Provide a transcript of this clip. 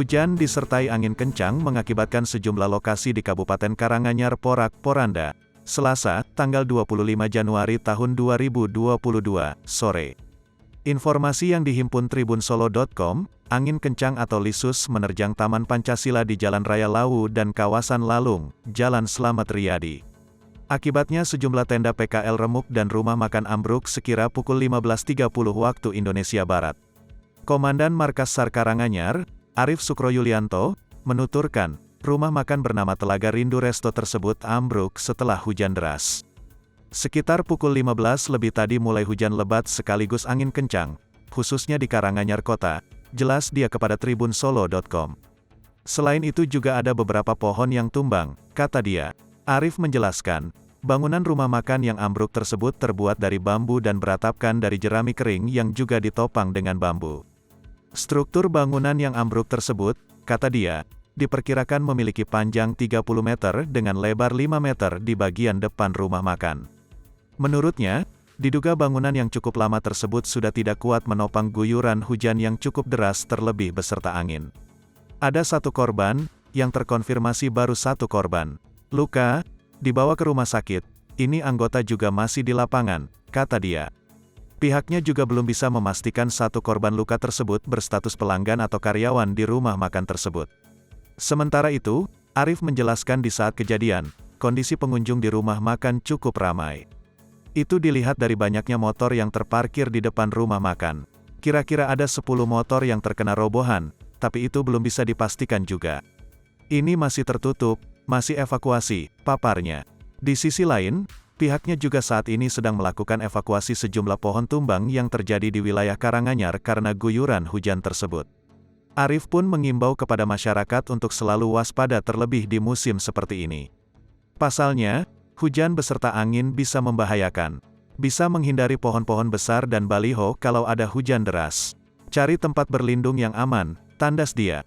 Hujan disertai angin kencang mengakibatkan sejumlah lokasi di Kabupaten Karanganyar porak-poranda. Selasa, tanggal 25 Januari tahun 2022, sore. Informasi yang dihimpun tribunsolo.com, angin kencang atau lisus menerjang Taman Pancasila di Jalan Raya Lawu dan kawasan Lalung, Jalan Slamet Riyadi. Akibatnya sejumlah tenda PKL remuk dan rumah makan ambruk sekira pukul 15.30 waktu Indonesia Barat. Komandan Markas SAR Karanganyar, Arif Sukroyulianto, menuturkan, rumah makan bernama Telaga Rindu Resto tersebut ambruk setelah hujan deras. Sekitar pukul 15 lebih tadi mulai hujan lebat sekaligus angin kencang, khususnya di Karanganyar Kota, jelas dia kepada tribunsolo.com. Selain itu juga ada beberapa pohon yang tumbang, kata dia. Arif menjelaskan, bangunan rumah makan yang ambruk tersebut terbuat dari bambu dan beratapkan dari jerami kering yang juga ditopang dengan bambu. Struktur bangunan yang ambruk tersebut, kata dia, diperkirakan memiliki panjang 30 meter dengan lebar 5 meter di bagian depan rumah makan. Menurutnya, diduga bangunan yang cukup lama tersebut sudah tidak kuat menopang guyuran hujan yang cukup deras terlebih beserta angin. Ada satu korban, yang terkonfirmasi baru satu korban. Luka, dibawa ke rumah sakit, ini anggota juga masih di lapangan, kata dia. Pihaknya juga belum bisa memastikan satu korban luka tersebut berstatus pelanggan atau karyawan di rumah makan tersebut. Sementara itu, Arif menjelaskan di saat kejadian, kondisi pengunjung di rumah makan cukup ramai. Itu dilihat dari banyaknya motor yang terparkir di depan rumah makan. Kira-kira ada 10 motor yang terkena robohan, tapi itu belum bisa dipastikan juga. Ini masih tertutup, masih evakuasi, paparnya. Di sisi lain, pihaknya juga saat ini sedang melakukan evakuasi sejumlah pohon tumbang yang terjadi di wilayah Karanganyar karena guyuran hujan tersebut. Arif pun mengimbau kepada masyarakat untuk selalu waspada terlebih di musim seperti ini. Pasalnya, hujan beserta angin bisa membahayakan. Bisa menghindari pohon-pohon besar dan baliho kalau ada hujan deras. Cari tempat berlindung yang aman, tandas dia.